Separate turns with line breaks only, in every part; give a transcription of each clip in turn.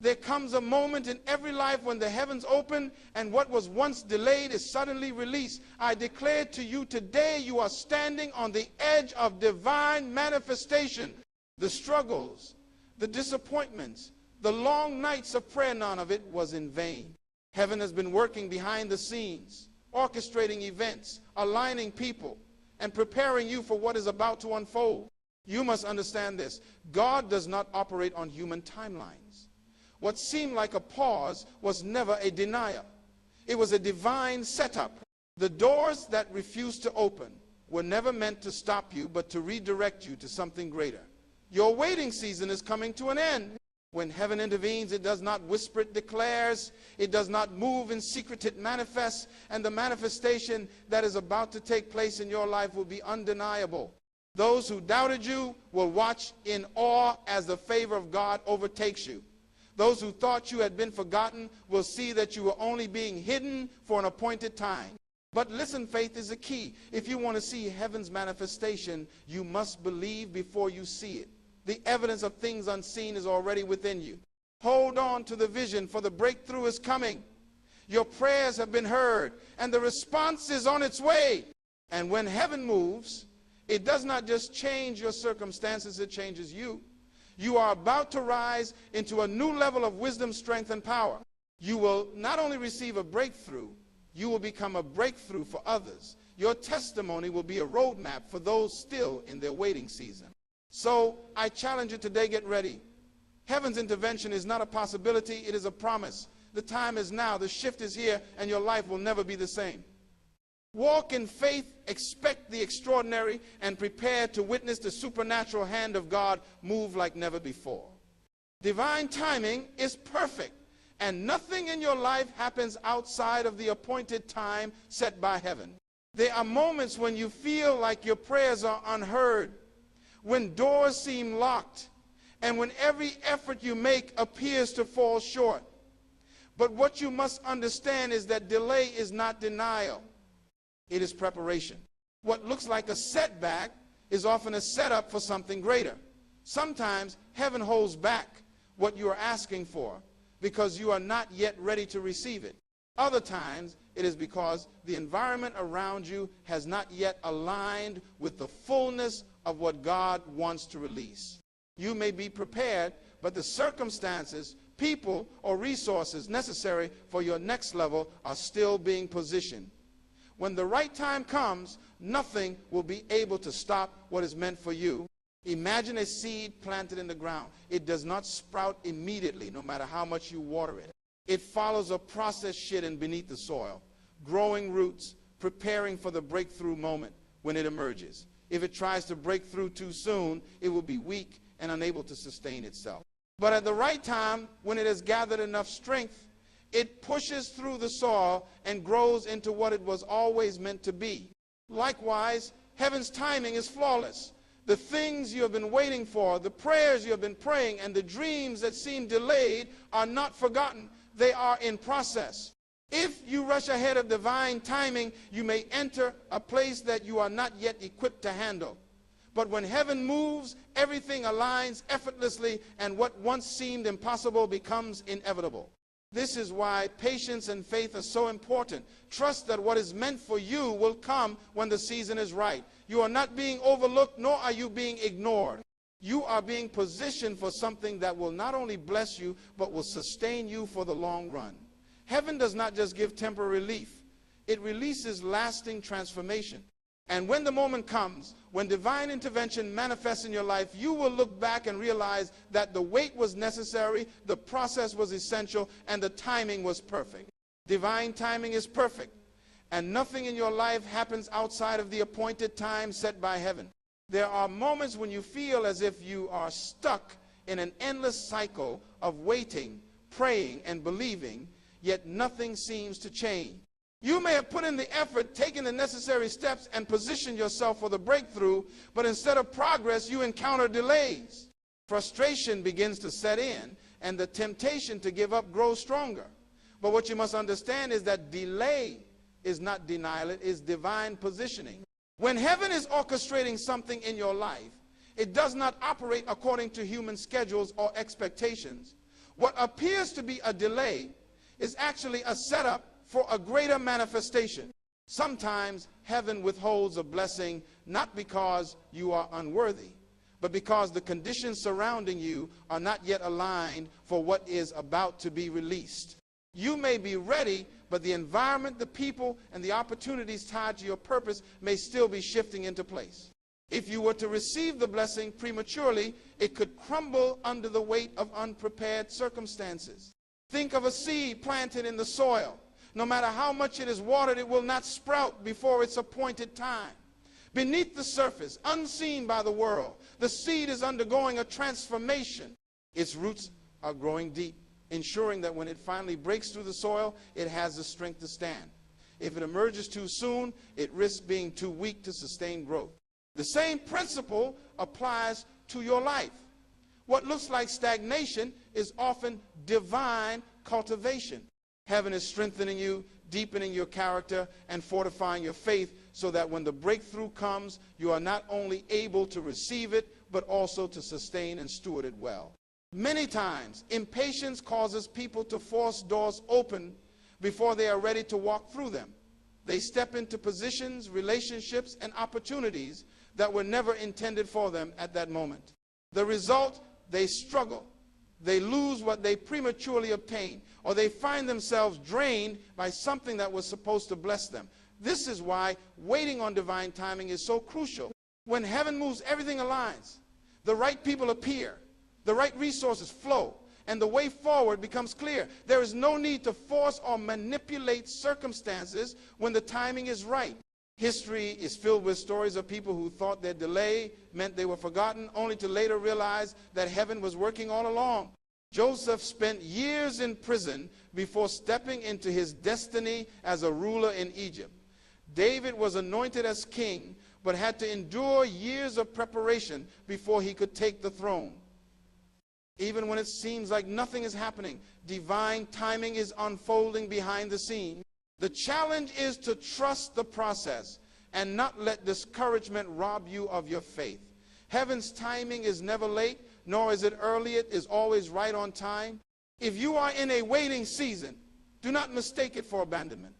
There comes a moment in every life when the heavens open and what was once delayed is suddenly released. I declare to you today, you are standing on the edge of divine manifestation. The struggles, the disappointments, the long nights of prayer, none of it was in vain. Heaven has been working behind the scenes, orchestrating events, aligning people, and preparing you for what is about to unfold. You must understand this. God does not operate on human timelines. What seemed like a pause was never a denial. It was a divine setup. The doors that refused to open were never meant to stop you, but to redirect you to something greater. Your waiting season is coming to an end. When heaven intervenes, it does not whisper, it declares. It does not move in secret, it manifests. And the manifestation that is about to take place in your life will be undeniable. Those who doubted you will watch in awe as the favor of God overtakes you. Those who thought you had been forgotten will see that you were only being hidden for an appointed time. But listen, faith is the key. If you want to see heaven's manifestation, you must believe before you see it. The evidence of things unseen is already within you. Hold on to the vision, for the breakthrough is coming. Your prayers have been heard, and the response is on its way. And when heaven moves, it does not just change your circumstances, it changes you. You are about to rise into a new level of wisdom, strength, and power. You will not only receive a breakthrough, you will become a breakthrough for others. Your testimony will be a roadmap for those still in their waiting season. So I challenge you today, get ready. Heaven's intervention is not a possibility, it is a promise. The time is now, the shift is here, and your life will never be the same. Walk in faith, expect the extraordinary, and prepare to witness the supernatural hand of God move like never before. Divine timing is perfect, and nothing in your life happens outside of the appointed time set by heaven. There are moments when you feel like your prayers are unheard, when doors seem locked, and when every effort you make appears to fall short. But what you must understand is that delay is not denial. It is preparation. What looks like a setback is often a setup for something greater. Sometimes heaven holds back what you are asking for because you are not yet ready to receive it. Other times it is because the environment around you has not yet aligned with the fullness of what God wants to release. You may be prepared, but the circumstances, people, or resources necessary for your next level are still being positioned. When the right time comes, nothing will be able to stop what is meant for you. Imagine a seed planted in the ground. It does not sprout immediately, no matter how much you water it. It follows a process hidden beneath the soil, growing roots, preparing for the breakthrough moment when it emerges. If it tries to break through too soon, it will be weak and unable to sustain itself. But at the right time, when it has gathered enough strength, it pushes through the soil and grows into what it was always meant to be. Likewise, heaven's timing is flawless. The things you have been waiting for, the prayers you have been praying, and the dreams that seem delayed are not forgotten. They are in process. If you rush ahead of divine timing, you may enter a place that you are not yet equipped to handle. But when heaven moves, everything aligns effortlessly, and what once seemed impossible becomes inevitable. This is why patience and faith are so important. Trust that what is meant for you will come when the season is right. You are not being overlooked, nor are you being ignored. You are being positioned for something that will not only bless you, but will sustain you for the long run. Heaven does not just give temporary relief. It releases lasting transformation. And when the moment comes, when divine intervention manifests in your life, you will look back and realize that the wait was necessary, the process was essential, and the timing was perfect. Divine timing is perfect, and nothing in your life happens outside of the appointed time set by heaven. There are moments when you feel as if you are stuck in an endless cycle of waiting, praying, and believing, yet nothing seems to change. You may have put in the effort, taken the necessary steps, and positioned yourself for the breakthrough, but instead of progress, you encounter delays. Frustration begins to set in, and the temptation to give up grows stronger. But what you must understand is that delay is not denial, it is divine positioning. When heaven is orchestrating something in your life, it does not operate according to human schedules or expectations. What appears to be a delay is actually a setup for a greater manifestation. Sometimes heaven withholds a blessing not because you are unworthy, but because the conditions surrounding you are not yet aligned for what is about to be released. You may be ready, but the environment, the people, and the opportunities tied to your purpose may still be shifting into place. If you were to receive the blessing prematurely, it could crumble under the weight of unprepared circumstances. Think of a seed planted in the soil. No matter how much it is watered, it will not sprout before its appointed time. Beneath the surface, unseen by the world, the seed is undergoing a transformation. Its roots are growing deep, ensuring that when it finally breaks through the soil, it has the strength to stand. If it emerges too soon, it risks being too weak to sustain growth. The same principle applies to your life. What looks like stagnation is often divine cultivation. Heaven is strengthening you, deepening your character, and fortifying your faith so that when the breakthrough comes, you are not only able to receive it, but also to sustain and steward it well. Many times, impatience causes people to force doors open before they are ready to walk through them. They step into positions, relationships, and opportunities that were never intended for them at that moment. The result, they struggle. They lose what they prematurely obtained, or they find themselves drained by something that was supposed to bless them. This is why waiting on divine timing is so crucial. When heaven moves, everything aligns. The right people appear. The right resources flow. And the way forward becomes clear. There is no need to force or manipulate circumstances when the timing is right. History is filled with stories of people who thought their delay meant they were forgotten, only to later realize that heaven was working all along. Joseph spent years in prison before stepping into his destiny as a ruler in Egypt. David was anointed as king, but had to endure years of preparation before he could take the throne. Even when it seems like nothing is happening, divine timing is unfolding behind the scenes. The challenge is to trust the process and not let discouragement rob you of your faith. Heaven's timing is never late, nor is it early. It is always right on time. If you are in a waiting season, do not mistake it for abandonment.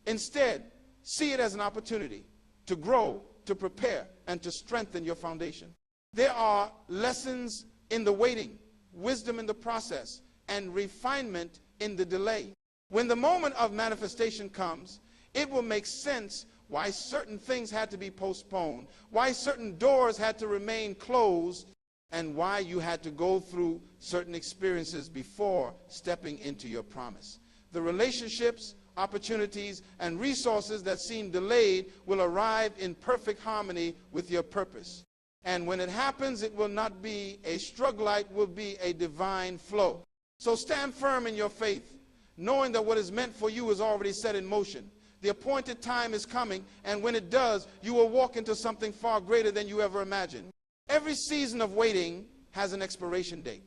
Instead, see it as an opportunity to grow, to prepare, and to strengthen your foundation. There are lessons in the waiting, wisdom in the process, and refinement in the delay. When the moment of manifestation comes, it will make sense why certain things had to be postponed, why certain doors had to remain closed, and why you had to go through certain experiences before stepping into your promise. The relationships, opportunities, and resources that seem delayed will arrive in perfect harmony with your purpose. And when it happens, it will not be a struggle, it will be a divine flow. So stand firm in your faith, knowing that what is meant for you is already set in motion. The appointed time is coming, and when it does, you will walk into something far greater than you ever imagined. Every season of waiting has an expiration date.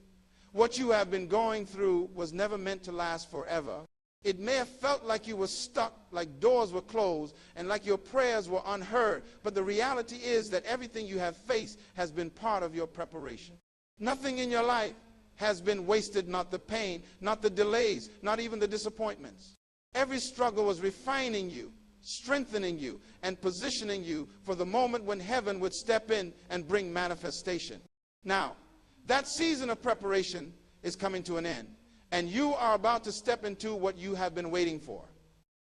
What you have been going through was never meant to last forever. It may have felt like you were stuck, like doors were closed, and like your prayers were unheard. But the reality is that everything you have faced has been part of your preparation. Nothing in your life has been wasted, not the pain, not the delays, not even the disappointments. Every struggle was refining you, strengthening you, and positioning you for the moment when heaven would step in and bring manifestation. Now, that season of preparation is coming to an end, and you are about to step into what you have been waiting for.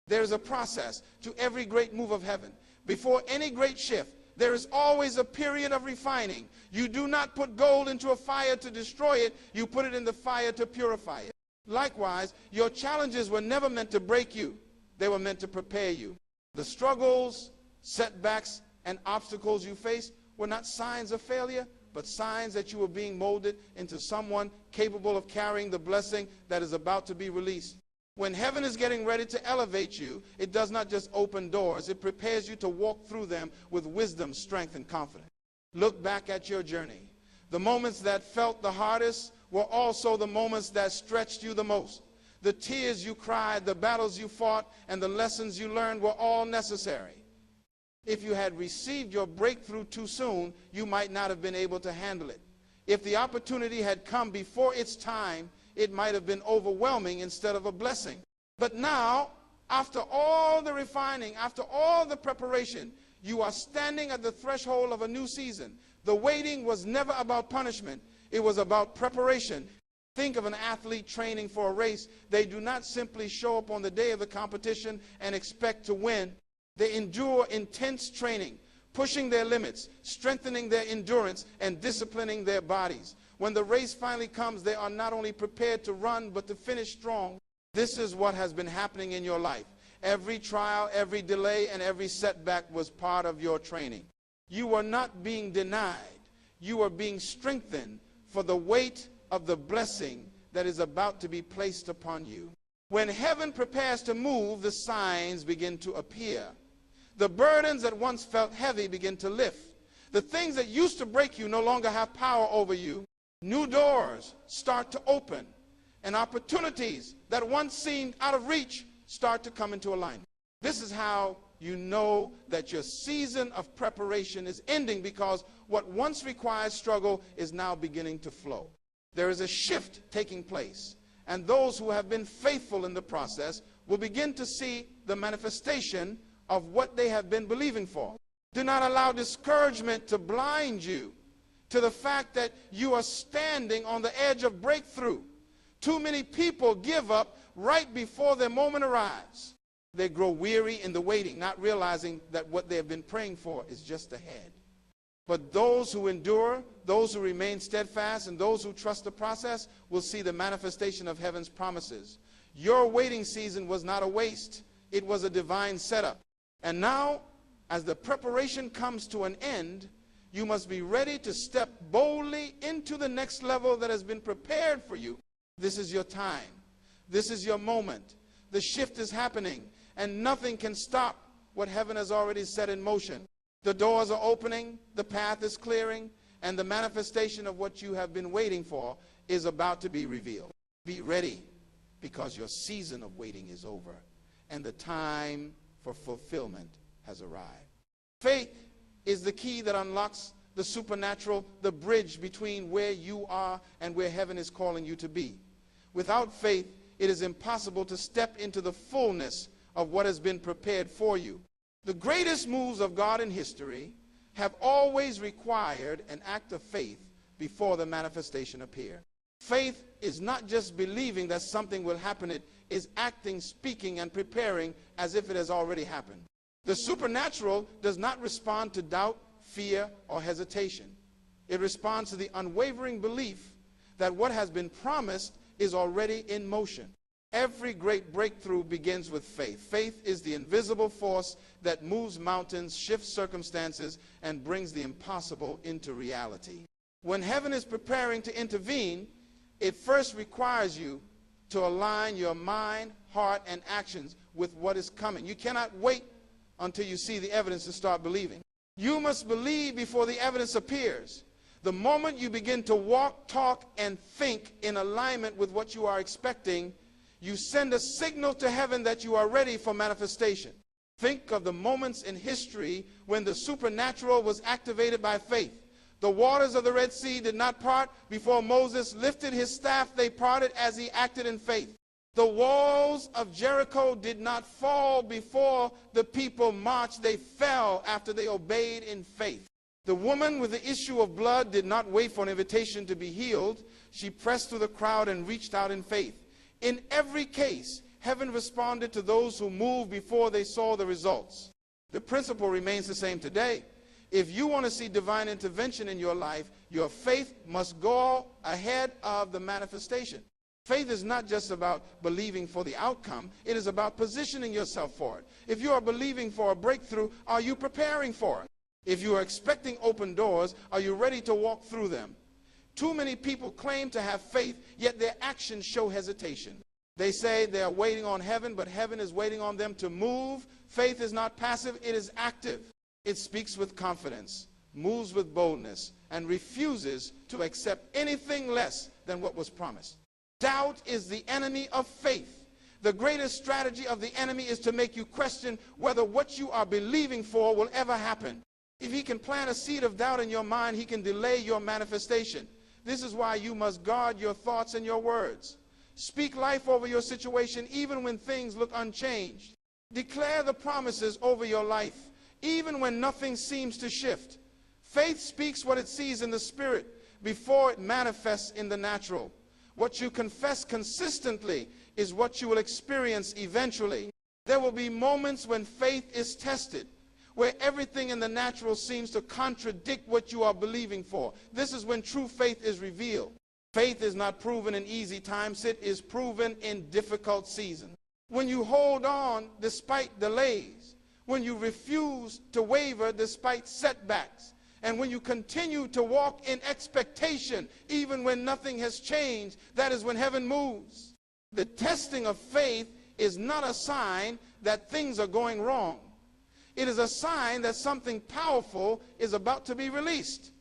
There's a process to every great move of heaven. Before any great shift, there is always a period of refining. You do not put gold into a fire to destroy it. You put it in the fire to purify it. Likewise, your challenges were never meant to break you. They were meant to prepare you. The struggles, setbacks, and obstacles you faced were not signs of failure, but signs that you were being molded into someone capable of carrying the blessing that is about to be released. When heaven is getting ready to elevate you, it does not just open doors. It prepares you to walk through them with wisdom, strength, and confidence. Look back at your journey. The moments that felt the hardest were also the moments that stretched you the most. The tears you cried, the battles you fought, and the lessons you learned were all necessary. If you had received your breakthrough too soon, you might not have been able to handle it. If the opportunity had come before its time, it might have been overwhelming instead of a blessing. But now, after all the refining, after all the preparation, you are standing at the threshold of a new season. The waiting was never about punishment. It was about preparation. Think of an athlete training for a race. They do not simply show up on the day of the competition and expect to win. They endure intense training, pushing their limits, strengthening their endurance, and disciplining their bodies. When the race finally comes, they are not only prepared to run, but to finish strong. This is what has been happening in your life. Every trial, every delay, and every setback was part of your training. You were not being denied. You were being strengthened for the weight of the blessing that is about to be placed upon you. When heaven prepares to move, the signs begin to appear. The burdens that once felt heavy begin to lift. The things that used to break you no longer have power over you. New doors start to open, and opportunities that once seemed out of reach start to come into alignment. This is how you know that your season of preparation is ending, because what once required struggle is now beginning to flow. There is a shift taking place, and those who have been faithful in the process will begin to see the manifestation of what they have been believing for. Do not allow discouragement to blind you to the fact that you are standing on the edge of breakthrough. Too many people give up right before their moment arrives. They grow weary in the waiting, not realizing that what they have been praying for is just ahead. But those who endure, those who remain steadfast, and those who trust the process will see the manifestation of heaven's promises. Your waiting season was not a waste. It was a divine setup. And now, as the preparation comes to an end, you must be ready to step boldly into the next level that has been prepared for you. This is your time. This is your moment. The shift is happening, and nothing can stop what heaven has already set in motion. The doors are opening, the path is clearing, and the manifestation of what you have been waiting for is about to be revealed. Be ready, because your season of waiting is over, and the time for fulfillment has arrived. Faith is the key that unlocks the supernatural, the bridge between where you are and where heaven is calling you to be. Without faith, it is impossible to step into the fullness of what has been prepared for you. The greatest moves of God in history have always required an act of faith before the manifestation appears. Faith is not just believing that something will happen. It is acting, speaking, and preparing as if it has already happened. The supernatural does not respond to doubt, fear, or hesitation. It responds to the unwavering belief that what has been promised is already in motion. Every great breakthrough begins with faith. Faith is the invisible force that moves mountains, shifts circumstances, and brings the impossible into reality. When heaven is preparing to intervene, it first requires you to align your mind, heart, and actions with what is coming. You cannot wait until you see the evidence to start believing. You must believe before the evidence appears. The moment you begin to walk, talk, and think in alignment with what you are expecting, you send a signal to heaven that you are ready for manifestation. Think of the moments in history when the supernatural was activated by faith. The waters of the Red Sea did not part before Moses lifted his staff. They parted as he acted in faith. The walls of Jericho did not fall before the people marched. They fell after they obeyed in faith. The woman with the issue of blood did not wait for an invitation to be healed. She pressed through the crowd and reached out in faith. In every case, heaven responded to those who moved before they saw the results. The principle remains the same today. If you want to see divine intervention in your life, your faith must go ahead of the manifestation. Faith is not just about believing for the outcome. It is about positioning yourself for it. If you are believing for a breakthrough, are you preparing for it? If you are expecting open doors, are you ready to walk through them? Too many people claim to have faith, yet their actions show hesitation. They say they are waiting on heaven, but heaven is waiting on them to move. Faith is not passive, it is active. It speaks with confidence, moves with boldness, and refuses to accept anything less than what was promised. Doubt is the enemy of faith. The greatest strategy of the enemy is to make you question whether what you are believing for will ever happen. If he can plant a seed of doubt in your mind, he can delay your manifestation. This is why you must guard your thoughts and your words. Speak life over your situation even when things look unchanged. Declare the promises over your life even when nothing seems to shift. Faith speaks what it sees in the spirit before it manifests in the natural. What you confess consistently is what you will experience eventually. There will be moments when faith is tested, where everything in the natural seems to contradict what you are believing for. This is when true faith is revealed. Faith is not proven in easy times, it is proven in difficult seasons. When you hold on despite delays, when you refuse to waver despite setbacks, and when you continue to walk in expectation even when nothing has changed, that is when heaven moves. The testing of faith is not a sign that things are going wrong. It is a sign that something powerful is about to be released.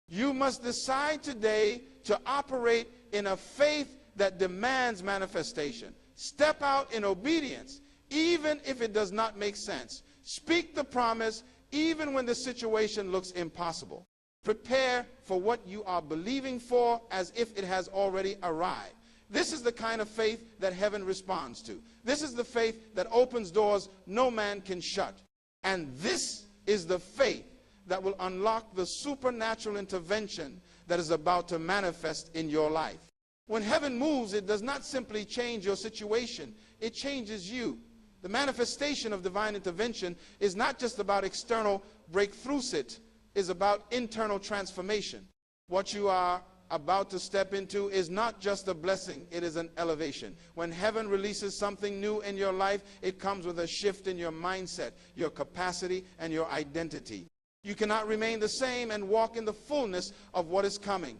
You must decide today to operate in a faith that demands manifestation. Step out in obedience, even if it does not make sense. Speak the promise, even when the situation looks impossible. Prepare for what you are believing for as if it has already arrived. This is the kind of faith that heaven responds to. This is the faith that opens doors no man can shut. And this is the faith that will unlock the supernatural intervention that is about to manifest in your life. When heaven moves, it does not simply change your situation, it changes you. The manifestation of divine intervention is not just about external breakthroughs, it is about internal transformation. What you are about to step into is not just a blessing, it is an elevation. When heaven releases something new in your life, it comes with a shift in your mindset, your capacity, and your identity. You cannot remain the same and walk in the fullness of what is coming.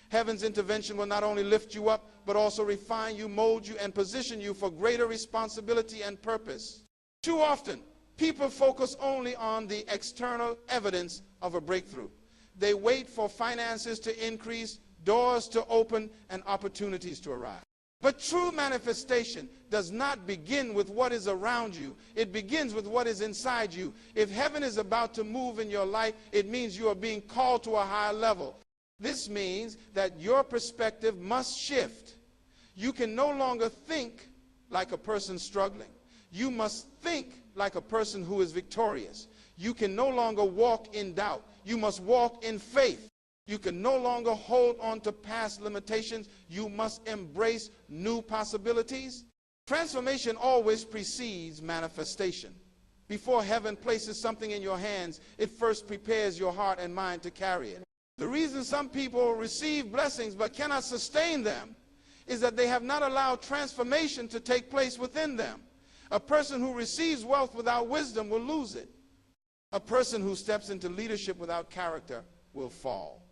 Heaven's intervention will not only lift you up, but also refine you, mold you, and position you for greater responsibility and purpose. Too often, people focus only on the external evidence of a breakthrough. They wait for finances to increase, doors to open, and opportunities to arrive. But true manifestation does not begin with what is around you. It begins with what is inside you. If heaven is about to move in your life, it means you are being called to a higher level. This means that your perspective must shift. You can no longer think like a person struggling. You must think like a person who is victorious. You can no longer walk in doubt. You must walk in faith. You can no longer hold on to past limitations. You must embrace new possibilities. Transformation always precedes manifestation. Before heaven places something in your hands, it first prepares your heart and mind to carry it. The reason some people receive blessings but cannot sustain them is that they have not allowed transformation to take place within them. A person who receives wealth without wisdom will lose it. A person who steps into leadership without character will fall.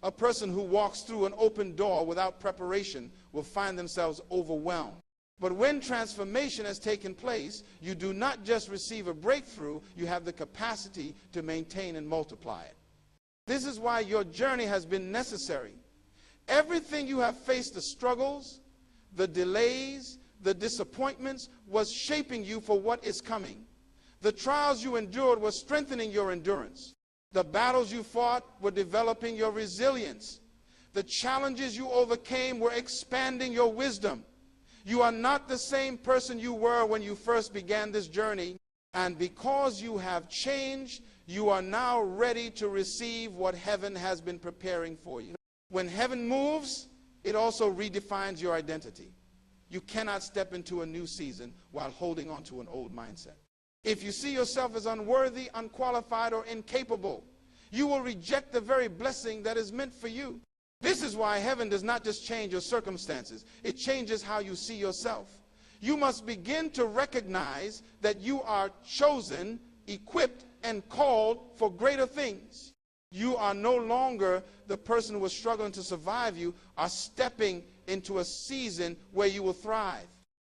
A person who walks through an open door without preparation will find themselves overwhelmed. But when transformation has taken place, you do not just receive a breakthrough, you have the capacity to maintain and multiply it. This is why your journey has been necessary. Everything you have faced, the struggles, the delays, the disappointments, was shaping you for what is coming. The trials you endured were strengthening your endurance. The battles you fought were developing your resilience. The challenges you overcame were expanding your wisdom. You are not the same person you were when you first began this journey. And because you have changed, you are now ready to receive what heaven has been preparing for you. When heaven moves, it also redefines your identity. You cannot step into a new season while holding on to an old mindset. If you see yourself as unworthy, unqualified, or incapable, you will reject the very blessing that is meant for you. This is why heaven does not just change your circumstances, it changes how you see yourself. You must begin to recognize that you are chosen, equipped, and called for greater things. You are no longer the person who was struggling to survive. You are stepping into a season where you will thrive.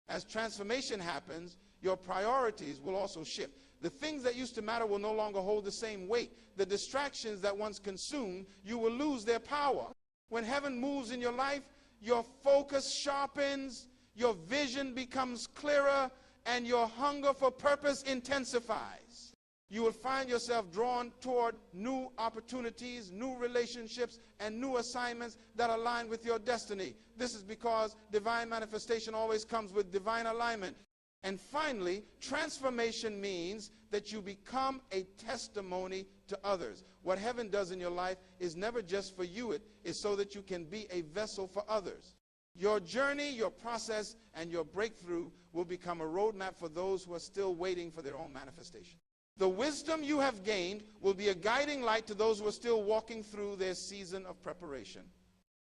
As transformation happens, your priorities will also shift. The things that used to matter will no longer hold the same weight. The distractions that once consumed, you will lose their power. When heaven moves in your life, your focus sharpens, your vision becomes clearer, and your hunger for purpose intensifies. You will find yourself drawn toward new opportunities, new relationships, and new assignments that align with your destiny. This is because divine manifestation always comes with divine alignment. And finally, transformation means that you become a testimony to others. What heaven does in your life is never just for you. It is so that you can be a vessel for others. Your journey, your process, and your breakthrough will become a roadmap for those who are still waiting for their own manifestation. The wisdom you have gained will be a guiding light to those who are still walking through their season of preparation.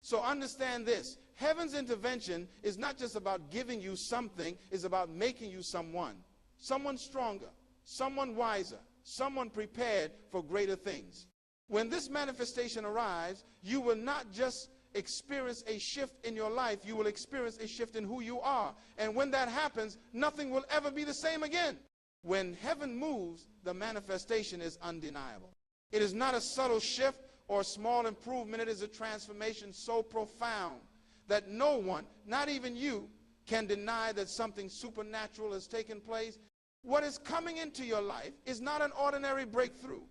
So understand this. Heaven's intervention is not just about giving you something, it's about making you someone. Someone stronger, someone wiser, someone prepared for greater things. When this manifestation arrives, you will not just experience a shift in your life, you will experience a shift in who you are. And when that happens, nothing will ever be the same again. When heaven moves, the manifestation is undeniable. It is not a subtle shift or a small improvement. It is a transformation so profound that no one, not even you, can deny that something supernatural has taken place. What is coming into your life is not an ordinary breakthrough.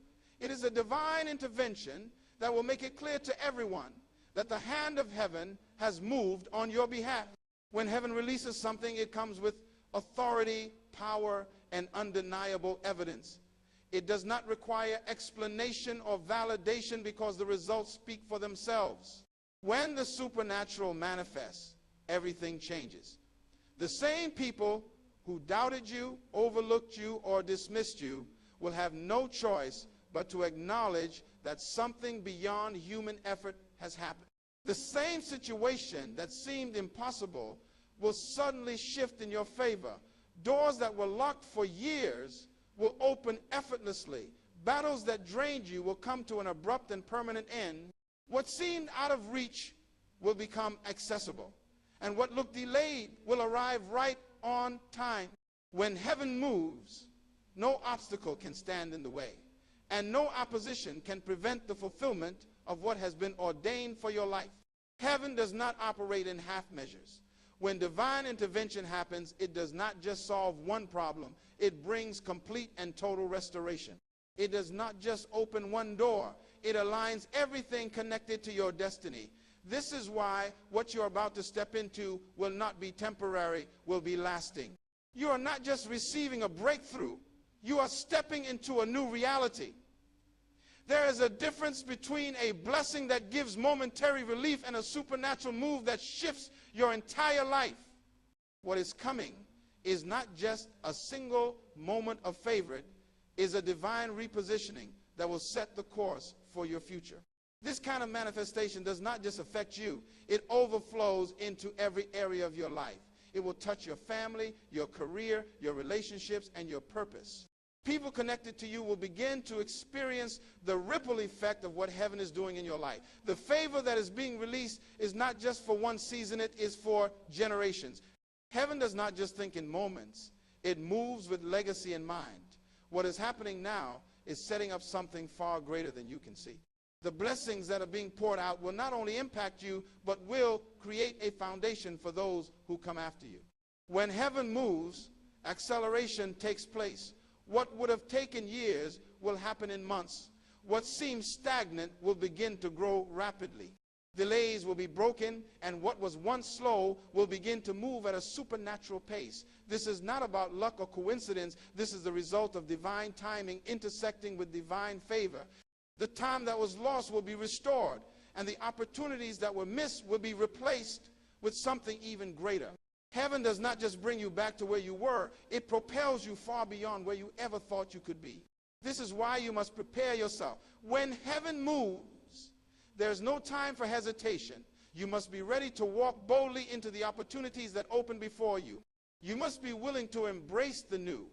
It is a divine intervention that will make it clear to everyone that the hand of heaven has moved on your behalf. When heaven releases something, it comes with authority, power, and undeniable evidence. It does not require explanation or validation because the results speak for themselves. When the supernatural manifests, everything changes. The same people who doubted you, overlooked you, or dismissed you will have no choice but to acknowledge that something beyond human effort has happened. The same situation that seemed impossible will suddenly shift in your favor. Doors that were locked for years will open effortlessly. Battles that drained you will come to an abrupt and permanent end. What seemed out of reach will become accessible. And what looked delayed will arrive right on time. When heaven moves, no obstacle can stand in the way, and no opposition can prevent the fulfillment of what has been ordained for your life. Heaven does not operate in half measures. When divine intervention happens, it does not just solve one problem. It brings complete and total restoration. It does not just open one door. It aligns everything connected to your destiny. This is why what you're about to step into will not be temporary, will be lasting. You are not just receiving a breakthrough. You are stepping into a new reality. There is a difference between a blessing that gives momentary relief and a supernatural move that shifts your entire life. What is coming is not just a single moment of favor. It is a divine repositioning that will set the course for your future. This kind of manifestation does not just affect you. It overflows into every area of your life. It will touch your family, your career, your relationships, and your purpose. People connected to you will begin to experience the ripple effect of what heaven is doing in your life. The favor that is being released is not just for one season, it is for generations. Heaven does not just think in moments. It moves with legacy in mind. What is happening now is setting up something far greater than you can see. The blessings that are being poured out will not only impact you, but will create a foundation for those who come after you. When heaven moves, acceleration takes place. What would have taken years will happen in months. What seems stagnant will begin to grow rapidly. Delays will be broken, and what was once slow will begin to move at a supernatural pace. This is not about luck or coincidence. This is the result of divine timing intersecting with divine favor. The time that was lost will be restored, and the opportunities that were missed will be replaced with something even greater. Heaven does not just bring you back to where you were. It propels you far beyond where you ever thought you could be. This is why you must prepare yourself. When heaven moves, there's no time for hesitation. You must be ready to walk boldly into the opportunities that open before you. You must be willing to embrace the new,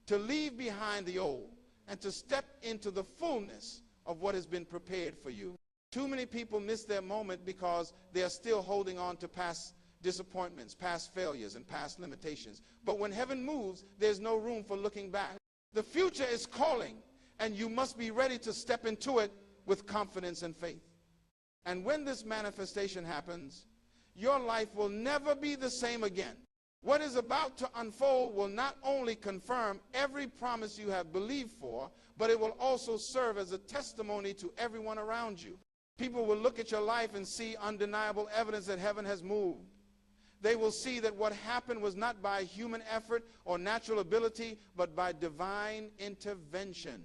to leave behind the old, and to step into the fullness of what has been prepared for you. Too many people miss their moment because they are still holding on to past disappointments, past failures, and past limitations. But when heaven moves, there's no room for looking back. The future is calling, and you must be ready to step into it with confidence and faith. And when this manifestation happens, your life will never be the same again. What is about to unfold will not only confirm every promise you have believed for, but it will also serve as a testimony to everyone around you. People will look at your life and see undeniable evidence that heaven has moved. They will see that what happened was not by human effort or natural ability, but by divine intervention.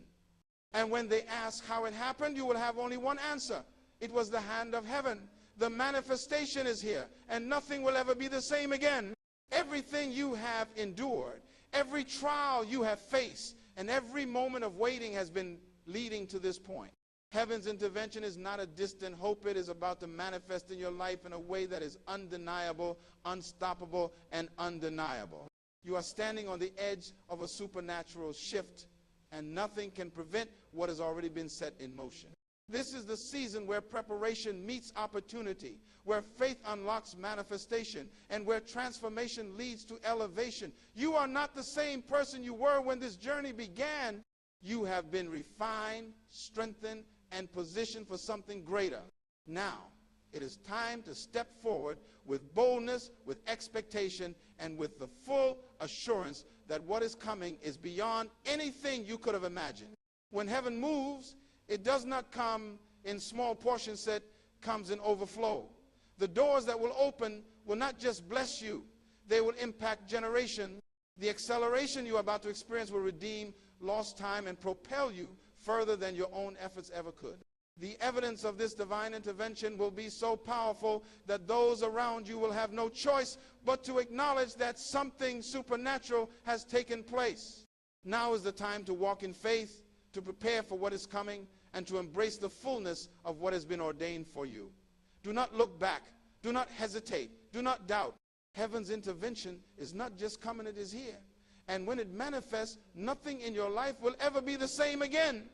And when they ask how it happened, you will have only one answer. It was the hand of heaven. The manifestation is here, and nothing will ever be the same again. Everything you have endured, every trial you have faced, and every moment of waiting has been leading to this point. Heaven's intervention is not a distant hope. It is about to manifest in your life in a way that is undeniable, unstoppable, and undeniable. You are standing on the edge of a supernatural shift, and nothing can prevent what has already been set in motion. This is the season where preparation meets opportunity, where faith unlocks manifestation, and where transformation leads to elevation. You are not the same person you were when this journey began. You have been refined, strengthened, and positioned for something greater. Now, it is time to step forward with boldness, with expectation, and with the full assurance that what is coming is beyond anything you could have imagined. When heaven moves, it does not come in small portions, it comes in overflow. The doors that will open will not just bless you, they will impact generations. The acceleration you are about to experience will redeem lost time and propel you further than your own efforts ever could. The evidence of this divine intervention will be so powerful that those around you will have no choice but to acknowledge that something supernatural has taken place. Now is the time to walk in faith, to prepare for what is coming, and to embrace the fullness of what has been ordained for you. Do not look back. Do not hesitate. Do not doubt. Heaven's intervention is not just coming, it is here. And when it manifests, nothing in your life will ever be the same again.